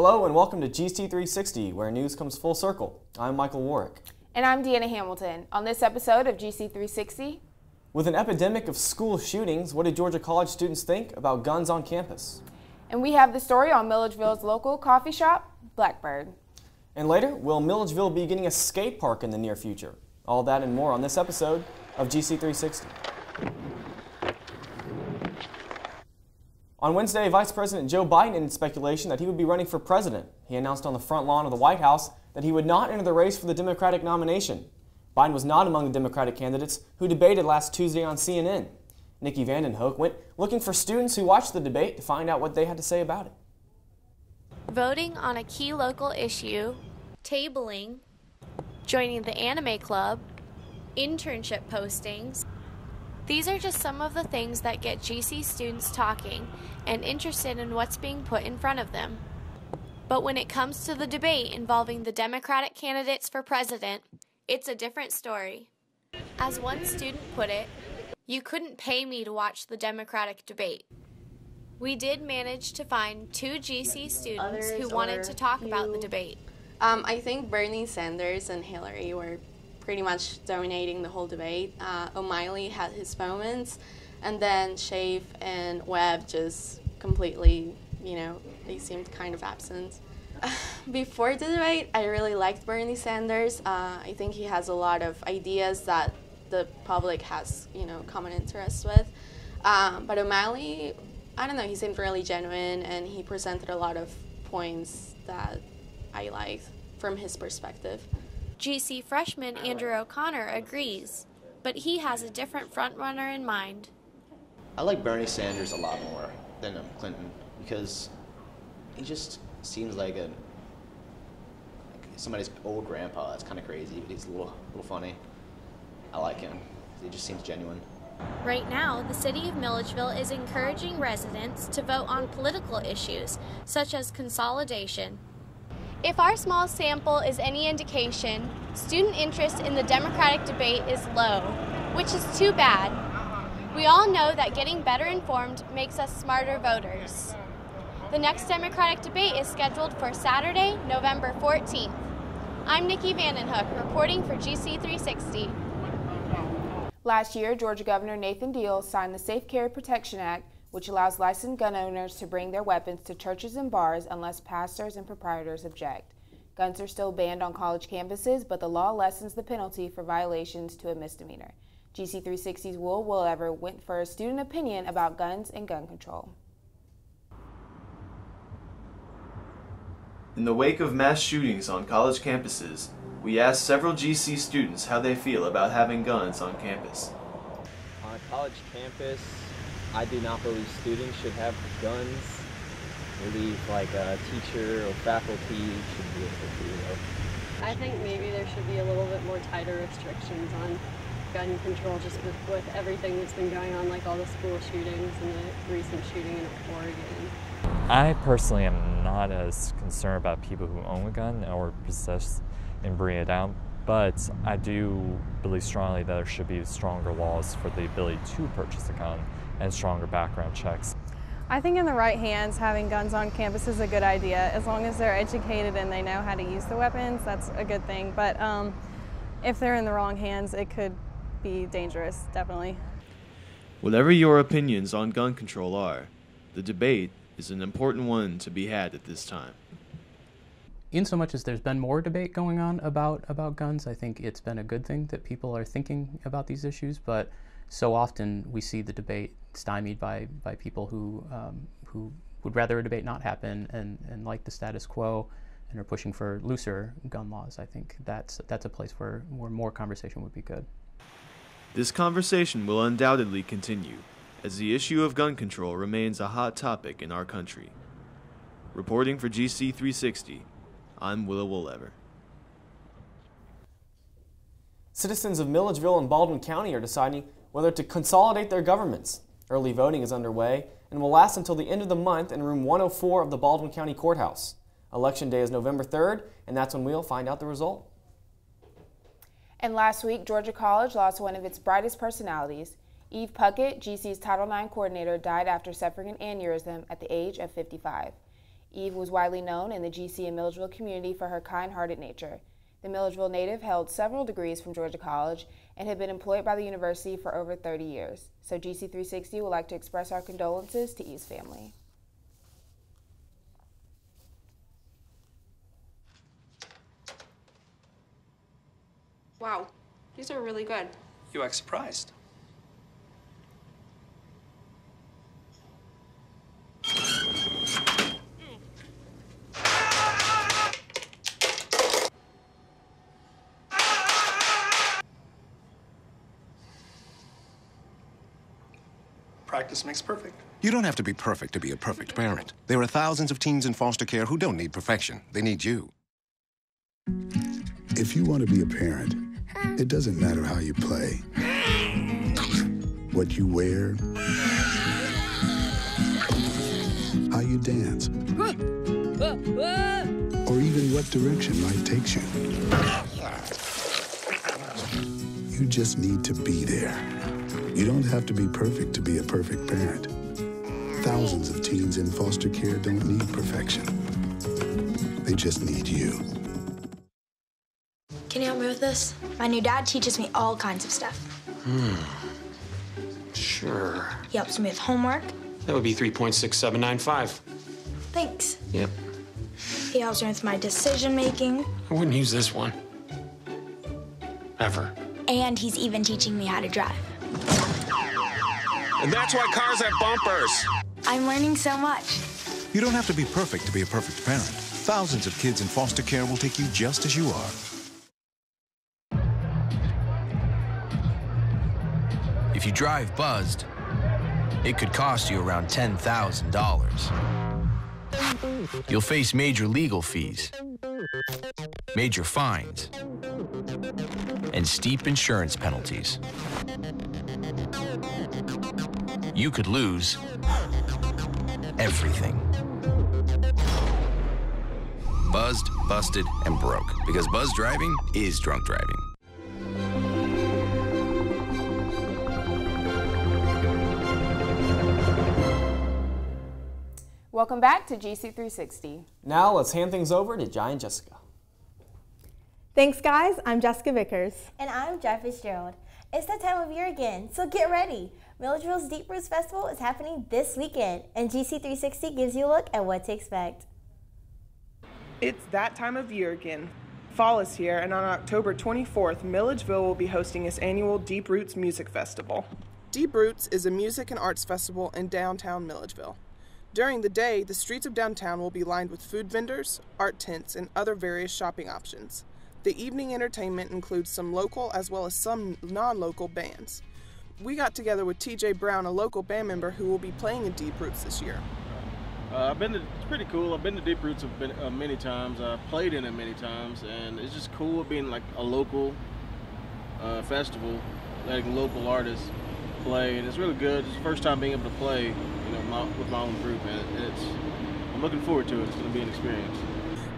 Hello and welcome to GC360, where news comes full circle. I'm Michael Warwick. And I'm Deanna Hamilton. On this episode of GC360, with an epidemic of school shootings, what did Georgia College students think about guns on campus? And we have the story on Milledgeville's local coffee shop, Blackbird. And later, will Milledgeville be getting a skate park in the near future? All that and more on this episode of GC360. On Wednesday, Vice President Joe Biden ended speculation that he would be running for president. He announced on the front lawn of the White House that he would not enter the race for the Democratic nomination. Biden was not among the Democratic candidates who debated last Tuesday on CNN. Nikki Vandenhoek went looking for students who watched the debate to find out what they had to say about it. Voting on a key local issue, tabling, joining the anime club, internship postings. These are just some of the things that get GC students talking and interested in what's being put in front of them. But when it comes to the debate involving the Democratic candidates for president, it's a different story. As one student put it, "You couldn't pay me to watch the Democratic debate." We did manage to find two GC students who wanted to talk about the debate. I think Bernie Sanders and Hillary were pretty much dominating the whole debate. O'Malley had his moments, and then Schaaf and Webb just completely, they seemed kind of absent. Before the debate, I really liked Bernie Sanders. I think he has a lot of ideas that the public has, common interest with. But O'Malley, I don't know, he seemed really genuine, and he presented a lot of points that I liked from his perspective. GC freshman Andrew O'Connor agrees, but he has a different frontrunner in mind. I like Bernie Sanders a lot more than Clinton because he just seems like somebody's old grandpa. That's kind of crazy, but he's a little funny. I like him. He just seems genuine. Right now, the city of Milledgeville is encouraging residents to vote on political issues, such as consolidation. If our small sample is any indication, student interest in the Democratic debate is low, which is too bad. We all know that getting better informed makes us smarter voters. The next Democratic debate is scheduled for Saturday, November 14th. I'm Nikki Vandenhoek, reporting for GC360. Last year, Georgia Governor Nathan Deal signed the Safe Carry Protection Act, which allows licensed gun owners to bring their weapons to churches and bars unless pastors and proprietors object. Guns are still banned on college campuses, but the law lessens the penalty for violations to a misdemeanor. GC360's Will Willever went for a student opinion about guns and gun control. In the wake of mass shootings on college campuses, we asked several GC students how they feel about having guns on campus. On a college campus, I do not believe students should have guns. I believe like a teacher or faculty should be able to do it. I think maybe there should be a little bit more tighter restrictions on gun control just with everything that's been going on, like all the school shootings and the recent shooting in Oregon. I personally am not as concerned about people who own a gun or possess and bring it out, but I do believe strongly that there should be stronger laws for the ability to purchase a gun and stronger background checks. I think in the right hands, having guns on campus is a good idea. As long as they're educated and they know how to use the weapons, that's a good thing. But if they're in the wrong hands, it could be dangerous, definitely. Whatever your opinions on gun control are, the debate is an important one to be had at this time. In so much as there's been more debate going on about guns, I think it's been a good thing that people are thinking about these issues, but so often we see the debate stymied by people who would rather a debate not happen and like the status quo and are pushing for looser gun laws. I think that's a place where more conversation would be good. This conversation will undoubtedly continue, as the issue of gun control remains a hot topic in our country. Reporting for GC360, I'm Will Willever. Citizens of Milledgeville and Baldwin County are deciding whether to consolidate their governments. Early voting is underway and will last until the end of the month in room 104 of the Baldwin County Courthouse. Election day is November 3rd, and that's when we'll find out the result. And last week, Georgia College lost one of its brightest personalities. Eve Puckett, GC's Title IX coordinator, died after suffering an aneurysm at the age of 55. Eve was widely known in the GC and Milledgeville community for her kind-hearted nature. The Milledgeville native held several degrees from Georgia College and had been employed by the university for over 30 years. So GC360 would like to express our condolences to Eve's family. Wow, these are really good. You act surprised. Practice makes perfect. You don't have to be perfect to be a perfect parent. There are thousands of teens in foster care who don't need perfection. They need you. If you want to be a parent, it doesn't matter how you play, what you wear, how you dance, or even what direction life takes you. You just need to be there. You don't have to be perfect to be a perfect parent. Thousands of teens in foster care don't need perfection. They just need you. Can you help me with this? My new dad teaches me all kinds of stuff. Sure. He helps me with homework. That would be 3.6795. Thanks. Yep. He helps me with my decision making. I wouldn't use this one. Ever. And he's even teaching me how to drive. And that's why cars have bumpers. I'm learning so much. You don't have to be perfect to be a perfect parent. Thousands of kids in foster care will take you just as you are. If you drive buzzed, it could cost you around $10,000. You'll face major legal fees, major fines, and steep insurance penalties. You could lose everything. Buzzed, busted, and broke. Because buzz driving is drunk driving. Welcome back to GC360. Now let's hand things over to Jai and Jessica. Thanks, guys. I'm Jessica Vickers. And I'm Jai Fitzgerald. It's that time of year again, so get ready. Milledgeville's Deep Roots Festival is happening this weekend, and GC360 gives you a look at what to expect. It's that time of year again. Fall is here, and on October 24th, Milledgeville will be hosting its annual Deep Roots Music Festival. Deep Roots is a music and arts festival in downtown Milledgeville. During the day, the streets of downtown will be lined with food vendors, art tents, and other various shopping options. The evening entertainment includes some local as well as some non-local bands. We got together with TJ Brown, a local band member who will be playing in Deep Roots this year. It's pretty cool. I've been to Deep Roots many times. I've played in it many times, and it's just cool being like a local festival, letting local artists play, and it's really good. It's the first time being able to play, with my own group, and I'm looking forward to it. It's going to be an experience.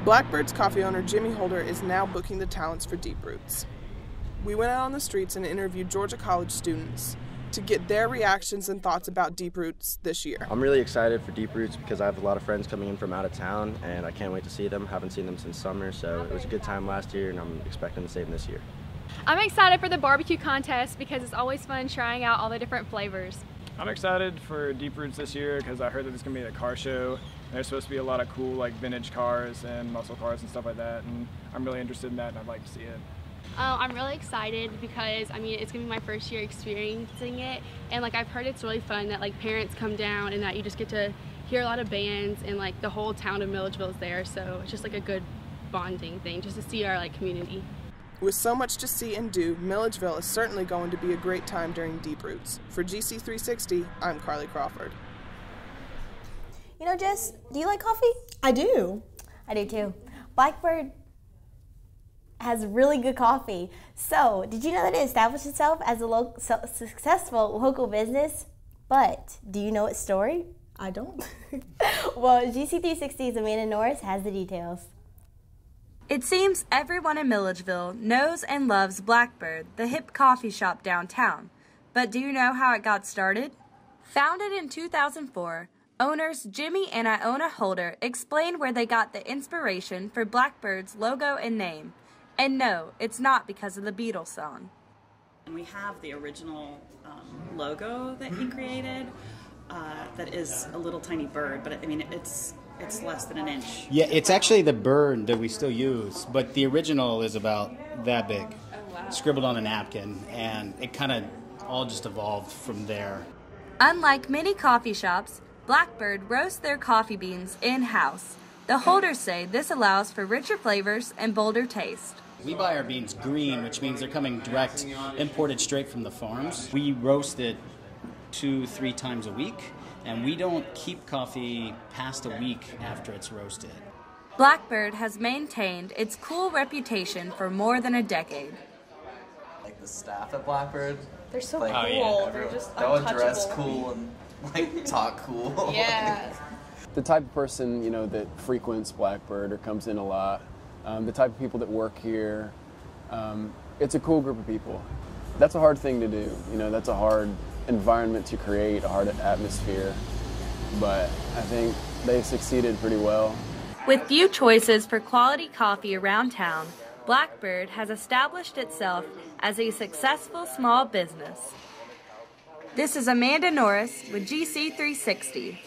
Blackbird's coffee owner Jimmy Holder is now booking the talents for Deep Roots. We went out on the streets and interviewed Georgia College students to get their reactions and thoughts about Deep Roots this year. I'm really excited for Deep Roots because I have a lot of friends coming in from out of town, and I can't wait to see them. Haven't seen them since summer, so it was a good time last year, and I'm expecting the same this year. I'm excited for the barbecue contest because it's always fun trying out all the different flavors. I'm excited for Deep Roots this year because I heard that there's going to be a car show. There's supposed to be a lot of cool vintage cars and muscle cars and stuff like that, and I'm really interested in that, and I'd like to see it. I'm really excited because it's going to be my first year experiencing it, and I've heard it's really fun that parents come down and that you just get to hear a lot of bands, and the whole town of Milledgeville is there, so it's just a good bonding thing just to see our community. With so much to see and do, Milledgeville is certainly going to be a great time during Deep Roots. For GC360, I'm Carly Crawford. You know, Jess, do you like coffee? I do. I do too. Blackbird has really good coffee. So, did you know that it established itself as a successful local business? But, do you know its story? I don't. Well, GC360's Amanda Norris has the details. It seems everyone in Milledgeville knows and loves Blackbird, the hip coffee shop downtown. But do you know how it got started? Founded in 2004, Owners Jimmy and Iona Holder explain where they got the inspiration for Blackbird's logo and name. And no, it's not because of the Beatles song. And we have the original logo that he created that is a little tiny bird, but I mean, it's less than an inch. Yeah, it's actually the bird that we still use, but the original is about that big, scribbled on a napkin, and it kind of all just evolved from there. Unlike many coffee shops, Blackbird roasts their coffee beans in-house. The Holders say this allows for richer flavors and bolder taste. We buy our beans green, which means they're coming direct, imported straight from the farms. We roast it 2-3 times a week, and we don't keep coffee past a week after it's roasted. Blackbird has maintained its cool reputation for more than a decade. Like the staff at Blackbird. They're so like, cool. They're just they'll untouchable. dress cool and like talk cool. Yeah. The type of person, you know, that frequents Blackbird or comes in a lot, the type of people that work here, it's a cool group of people. That's a hard thing to do. You know, that's a hard environment to create, a hard atmosphere, but I think they've succeeded pretty well. With few choices for quality coffee around town, Blackbird has established itself as a successful small business. This is Amanda Norris with GC360.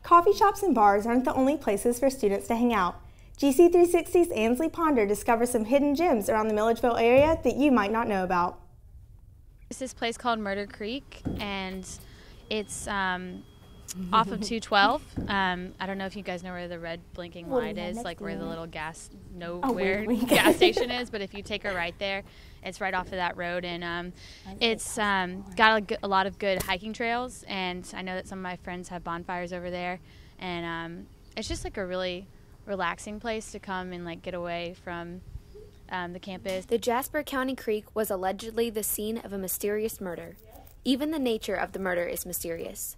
Coffee shops and bars aren't the only places for students to hang out. GC360's Ansley Ponder discovers some hidden gems around the Milledgeville area that you might not know about. It's this place called Murder Creek, and it's off of 212. I don't know if you guys know where the red blinking light is, like where the little gas gas station is, but if you take a right there, it's right off of that road, and it's got a lot of good hiking trails, and I know that some of my friends have bonfires over there, and it's just like a really relaxing place to come and like get away from the campus. The Jasper County Creek was allegedly the scene of a mysterious murder. Even the nature of the murder is mysterious.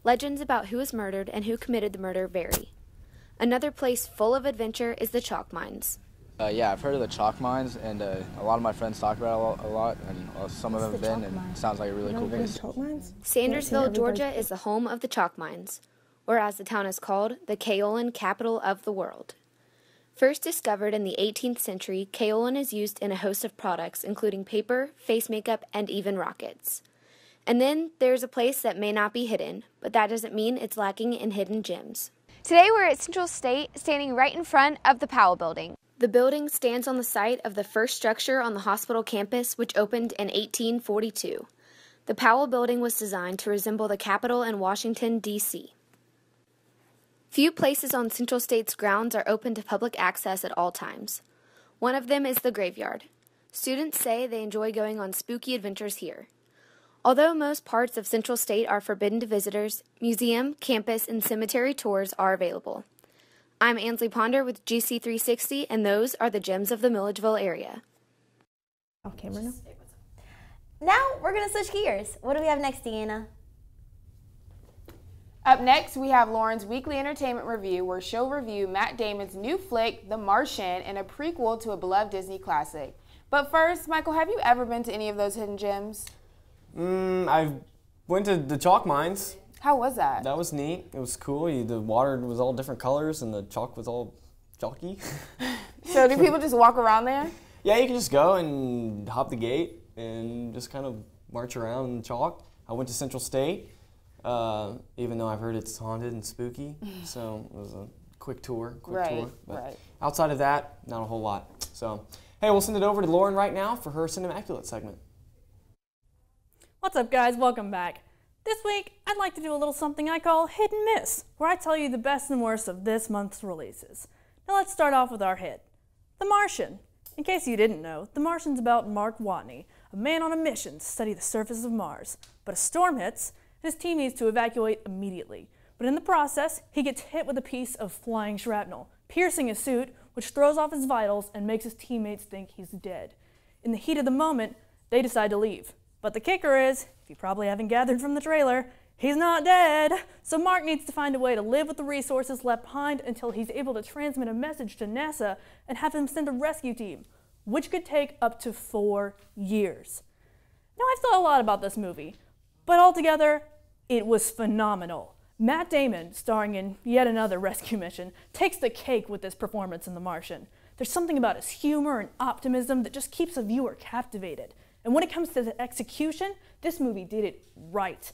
Legends about who was murdered and who committed the murder vary. Another place full of adventure is the chalk mines. Yeah, I've heard of the chalk mines, and a lot of my friends talk about it a lot, and some of them have been, and it sounds like a really cool place. Sandersville, Georgia is the home of the chalk mines, or as the town is called, the kaolin capital of the world. First discovered in the 18th century, kaolin is used in a host of products, including paper, face makeup, and even rockets. And then there's a place that may not be hidden, but that doesn't mean it's lacking in hidden gems. Today we're at Central State, standing right in front of the Powell Building. The building stands on the site of the first structure on the hospital campus, which opened in 1842. The Powell Building was designed to resemble the Capitol in Washington, D.C. Few places on Central State's grounds are open to public access at all times. One of them is the graveyard. Students say they enjoy going on spooky adventures here. Although most parts of Central State are forbidden to visitors, museum, campus, and cemetery tours are available. I'm Ansley Ponder with GC360, and those are the gems of the Milledgeville area. Okay, Bruno. Now we're going to switch gears. What do we have next, Deanna? Up next, we have Lauren's weekly entertainment review, where she'll review Matt Damon's new flick, The Martian, and a prequel to a beloved Disney classic. But first, Michael, have you ever been to any of those hidden gems? I went to the chalk mines. How was that? That was neat. It was cool. The water was all different colors, and the chalk was all chalky. So do people just walk around there? Yeah, you can just go and hop the gate and just kind of march around in the chalk. I went to Central State. Even though I've heard it's haunted and spooky, so it was a quick tour. But outside of that, not a whole lot. So, hey, we'll send it over to Lauren right now for her Cinemaculate segment. What's up, guys? Welcome back. This week, I'd like to do a little something I call Hit and Miss, where I tell you the best and worst of this month's releases. Now let's start off with our hit, The Martian. In case you didn't know, The Martian's about Mark Watney, a man on a mission to study the surface of Mars. But a storm hits, and his team needs to evacuate immediately. But in the process, he gets hit with a piece of flying shrapnel, piercing his suit, which throws off his vitals and makes his teammates think he's dead. In the heat of the moment, they decide to leave. But the kicker is, if you probably haven't gathered from the trailer, he's not dead. So Mark needs to find a way to live with the resources left behind until he's able to transmit a message to NASA and have them send a rescue team, which could take up to 4 years. Now, I've thought a lot about this movie, but altogether, it was phenomenal. Matt Damon, starring in yet another rescue mission, takes the cake with this performance in The Martian. There's something about his humor and optimism that just keeps a viewer captivated. And when it comes to the execution, this movie did it right.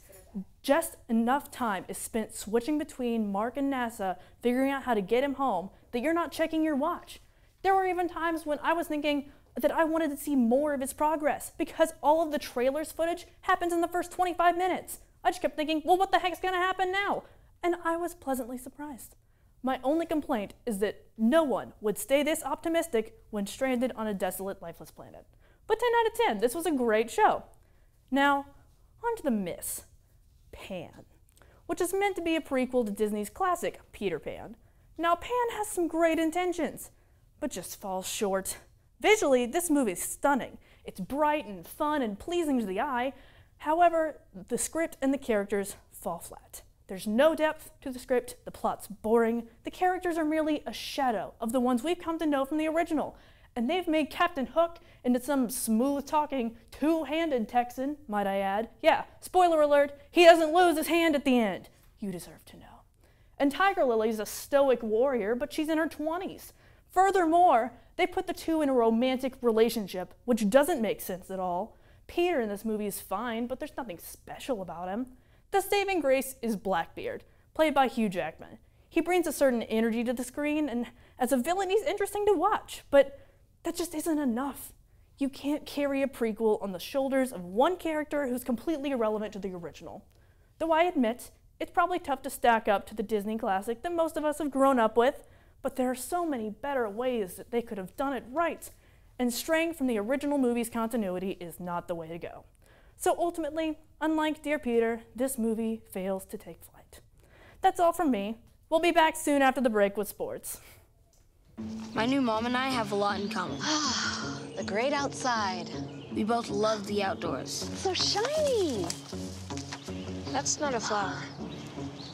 Just enough time is spent switching between Mark and NASA, figuring out how to get him home, that you're not checking your watch. There were even times when I was thinking that I wanted to see more of his progress, because all of the trailer's footage happens in the first 25 minutes. I just kept thinking, well, what the heck's gonna happen now? And I was pleasantly surprised. My only complaint is that no one would stay this optimistic when stranded on a desolate, lifeless planet. But 10 out of 10, this was a great show. Now, on to the miss, Pan, which is meant to be a prequel to Disney's classic Peter Pan. Now, Pan has some great intentions, but just falls short. Visually, this movie is stunning. It's bright and fun and pleasing to the eye. However, the script and the characters fall flat. There's no depth to the script, the plot's boring, the characters are merely a shadow of the ones we've come to know from the original, and they've made Captain Hook into some smooth-talking, two-handed Texan, might I add. Yeah, spoiler alert, he doesn't lose his hand at the end. You deserve to know. And Tiger Lily's a stoic warrior, but she's in her 20s. Furthermore, they put the two in a romantic relationship, which doesn't make sense at all. Peter in this movie is fine, but there's nothing special about him. The saving grace is Blackbeard, played by Hugh Jackman. He brings a certain energy to the screen, and as a villain, he's interesting to watch, but that just isn't enough. You can't carry a prequel on the shoulders of one character who's completely irrelevant to the original. Though I admit, it's probably tough to stack up to the Disney classic that most of us have grown up with, but there are so many better ways that they could have done it right, and straying from the original movie's continuity is not the way to go. So ultimately, unlike Dear Peter, this movie fails to take flight. That's all from me. We'll be back soon after the break with sports. My new mom and I have a lot in common. The great outside. We both love the outdoors. It's so shiny. That's not a flower.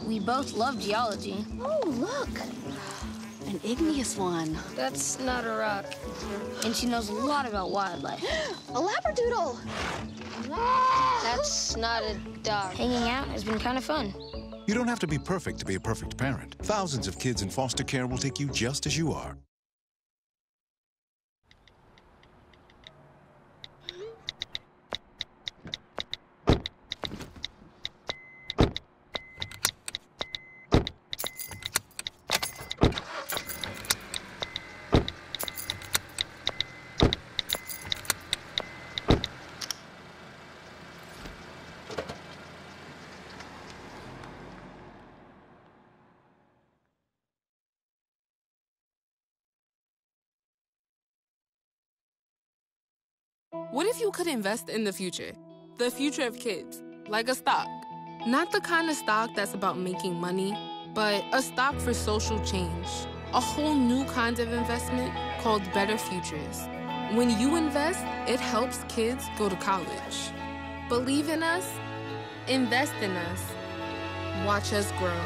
We both love geology. Oh, look. An igneous one. That's not a rock. And she knows a lot about wildlife. A labradoodle. That's not a dog. Hanging out has been kind of fun. You don't have to be perfect to be a perfect parent. Thousands of kids in foster care will take you just as you are. What if you could invest in the future of kids, like a stock? Not the kind of stock that's about making money, but a stock for social change. A whole new kind of investment called Better Futures. When you invest, it helps kids go to college. Believe in us, invest in us, watch us grow.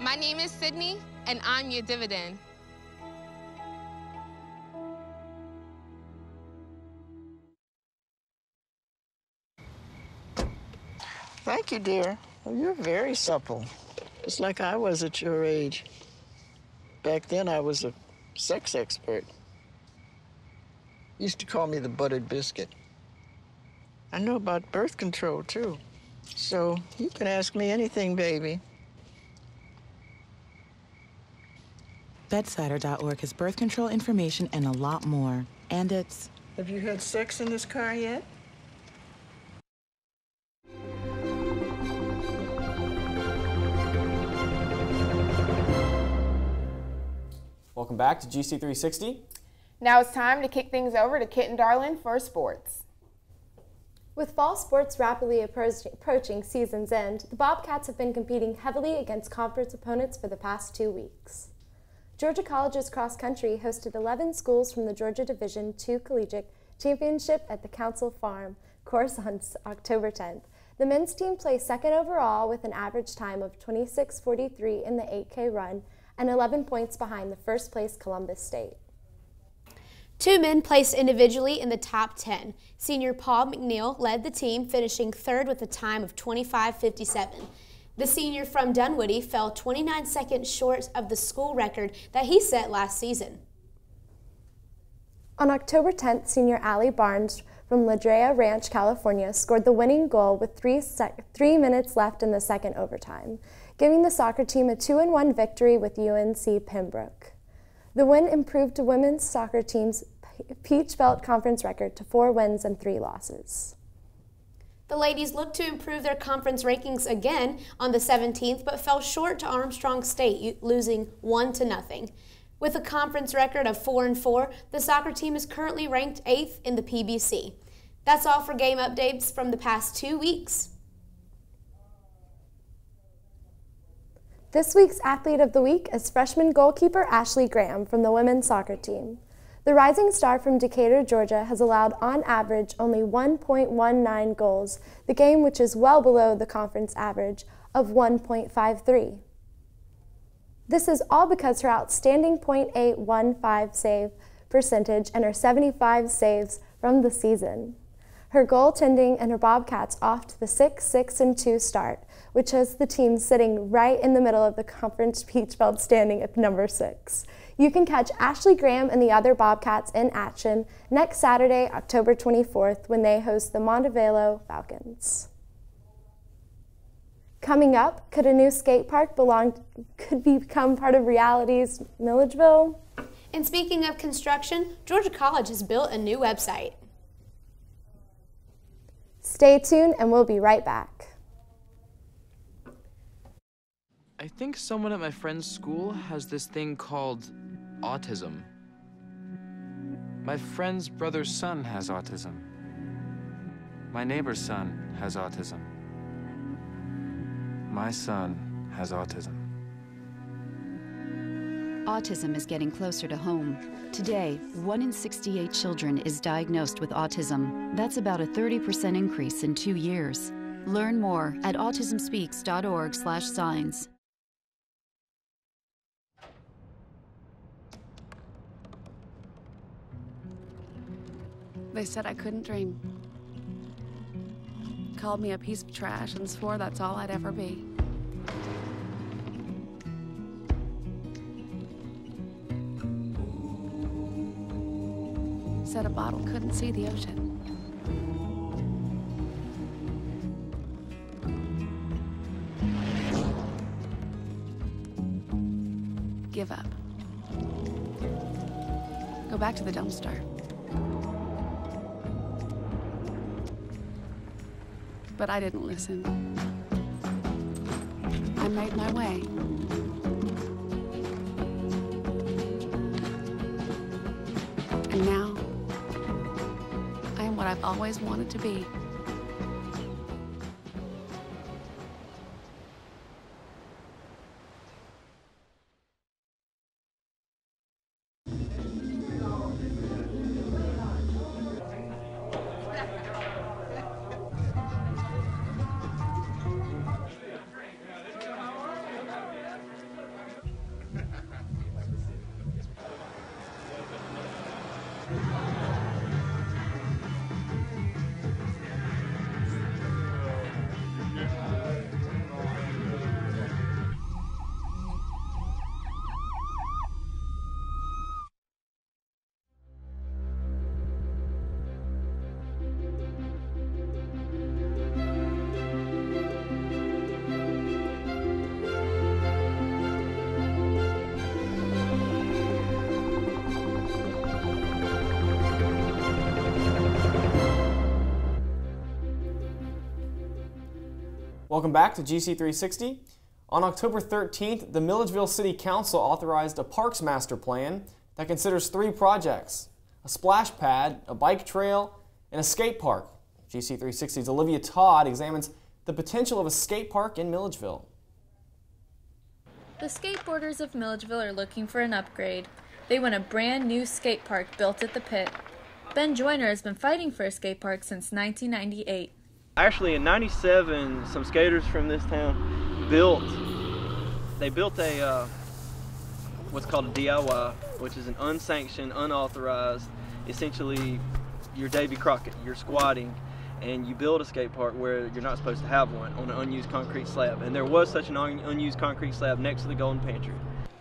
My name is Sydney, and I'm your dividend. Thank you, dear. Well, you're very supple, just like I was at your age. Back then, I was a sex expert. Used to call me the buttered biscuit. I know about birth control, too. So you can ask me anything, baby. Bedsider.org has birth control information and a lot more. And it's... Have you had sex in this car yet? Welcome back to GC360. Now it's time to kick things over to Kitten Darling for sports. With fall sports rapidly approaching season's end, the Bobcats have been competing heavily against conference opponents for the past 2 weeks. Georgia College's cross country hosted 11 schools from the Georgia Division II Collegiate Championship at the Council Farm course on October 10th. The men's team placed second overall with an average time of 26:43 in the 8K run and 11 points behind the first place Columbus State. 2 men placed individually in the top 10. Senior Paul McNeil led the team, finishing third with a time of 25:57. The senior from Dunwoody fell 29 seconds short of the school record that he set last season. On October 10th, senior Allie Barnes from La Brea Ranch, California, scored the winning goal with 3 minutes left in the second overtime, giving the soccer team a 2-1 victory with UNC Pembroke. The win improved the women's soccer team's Peach Belt Conference record to 4 wins and 3 losses. The ladies looked to improve their conference rankings again on the 17th, but fell short to Armstrong State, losing 1-0. With a conference record of 4-4, the soccer team is currently ranked 8th in the PBC. That's all for game updates from the past 2 weeks. This week's Athlete of the Week is freshman goalkeeper Ashley Graham from the women's soccer team. The rising star from Decatur, Georgia, has allowed on average only 1.19 goals, the game which is well below the conference average of 1.53. This is all because her outstanding .815 save percentage and her 75 saves from the season. Her goaltending and her Bobcats off to the 6-6-2 start, which has the team sitting right in the middle of the conference Peach Belt standing at number 6. You can catch Ashley Graham and the other Bobcats in action next Saturday, October 24th, when they host the Montevideo Falcons. Coming up, could a new skate park become part of reality's Milledgeville? And speaking of construction, Georgia College has built a new website. Stay tuned and we'll be right back. I think someone at my friend's school has this thing called autism. My friend's brother's son has autism. My neighbor's son has autism. My son has autism. Autism is getting closer to home. Today, 1 in 68 children is diagnosed with autism. That's about a 30% increase in 2 years. Learn more at autismspeaks.org/signs. They said I couldn't dream. Called me a piece of trash and swore that's all I'd ever be. Said a bottle couldn't see the ocean. Give up. Go back to the dumpster. But I didn't listen. I made my way. And now, I am what I've always wanted to be. Welcome back to GC360. On October 13th, the Milledgeville City Council authorized a parks master plan that considers 3 projects: a splash pad, a bike trail, and a skate park. GC360's Olivia Todd examines the potential of a skate park in Milledgeville. The skateboarders of Milledgeville are looking for an upgrade. They want a brand new skate park built at the pit. Ben Joyner has been fighting for a skate park since 1998. Actually, in '97, some skaters from this town built a what's called a DIY, which is an unsanctioned, unauthorized, essentially your Davy Crockett, you're squatting, and you build a skate park where you're not supposed to have one on an unused concrete slab. And there was such an unused concrete slab next to the Golden Pantry.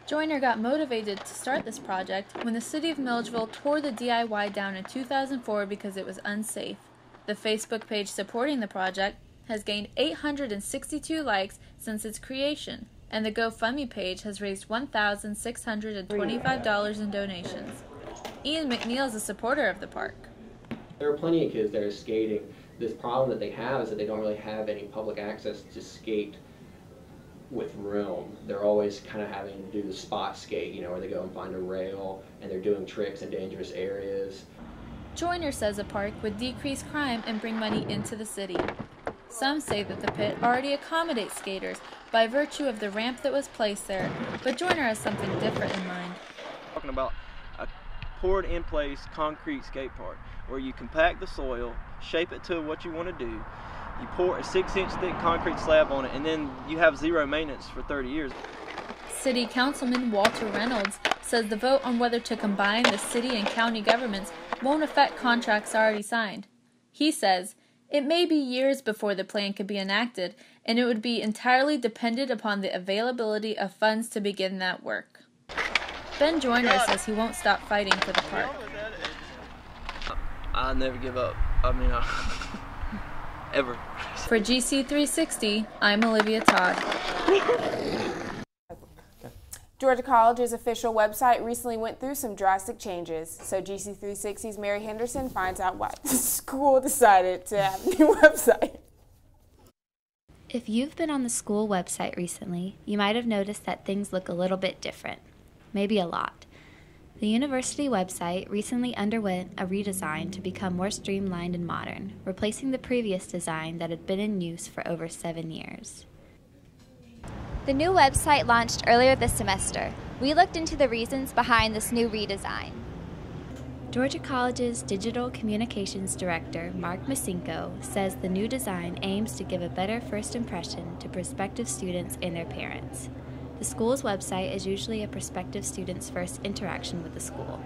Joyner got motivated to start this project when the city of Milledgeville tore the DIY down in 2004 because it was unsafe. The Facebook page supporting the project has gained 862 likes since its creation, and the GoFundMe page has raised $1,625 in donations. Ian McNeil is a supporter of the park. There are plenty of kids that are skating. This problem that they have is that they don't really have any public access to skate with room. They're always kind of having to do the spot skate, you know, where they go and find a rail and they're doing tricks in dangerous areas. Joyner says a park would decrease crime and bring money into the city. Some say that the pit already accommodates skaters by virtue of the ramp that was placed there, but Joyner has something different in mind. Talking about a poured in place concrete skate park where you compact the soil, shape it to what you want to do, you pour a 6-inch thick concrete slab on it, and then you have zero maintenance for 30 years. City Councilman Walter Reynolds says the vote on whether to combine the city and county governments won't affect contracts already signed. He says, "It may be years before the plan could be enacted, and it would be entirely dependent upon the availability of funds to begin that work." Ben Joyner says he won't stop fighting for the park. I'll never give up. I mean, ever. For GC360, I'm Olivia Todd. Georgia College's official website recently went through some drastic changes, so GC360's Mary Henderson finds out why the school decided to have a new website. If you've been on the school website recently, you might have noticed that things look a little bit different, maybe a lot. The university website recently underwent a redesign to become more streamlined and modern, replacing the previous design that had been in use for over 7 years. The new website launched earlier this semester. We looked into the reasons behind this new redesign. Georgia College's Digital Communications Director, Mark Masinko, says the new design aims to give a better first impression to prospective students and their parents. The school's website is usually a prospective student's first interaction with the school.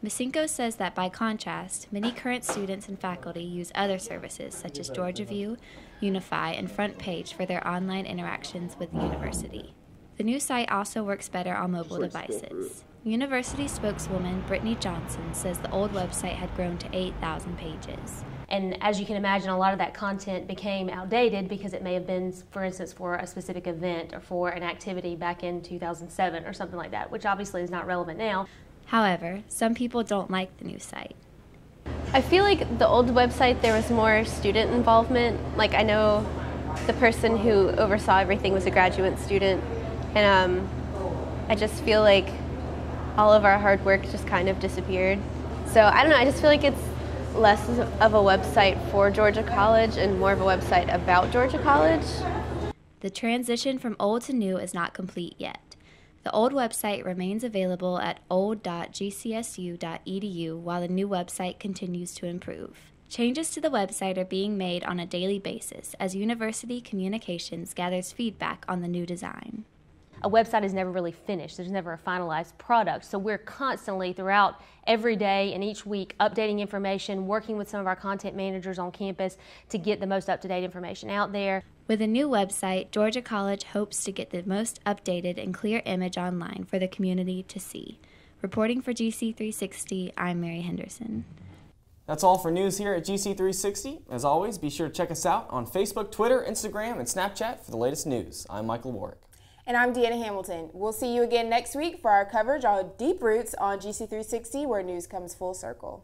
Masinko says that by contrast, many current students and faculty use other services such as Georgia View, Unify, and Front Page for their online interactions with the university. The new site also works better on mobile devices. University spokeswoman Brittany Johnson says the old website had grown to 8,000 pages. And as you can imagine, a lot of that content became outdated because it may have been, for instance, for a specific event or for an activity back in 2007 or something like that, which obviously is not relevant now. However, some people don't like the new site. I feel like the old website, there was more student involvement. Like, I know the person who oversaw everything was a graduate student, and I just feel like all of our hard work just kind of disappeared. So I don't know, I just feel like it's less of a website for Georgia College and more of a website about Georgia College. The transition from old to new is not complete yet. The old website remains available at old.gcsu.edu while the new website continues to improve. Changes to the website are being made on a daily basis as University Communications gathers feedback on the new design. A website is never really finished. There's never a finalized product. So we're constantly throughout every day and each week updating information, working with some of our content managers on campus to get the most up-to-date information out there. With a new website, Georgia College hopes to get the most updated and clear image online for the community to see. Reporting for GC360, I'm Mary Henderson. That's all for news here at GC360. As always, be sure to check us out on Facebook, Twitter, Instagram, and Snapchat for the latest news. I'm Michael Warwick. And I'm Deanna Hamilton. We'll see you again next week for our coverage on Deep Roots on GC360, where news comes full circle.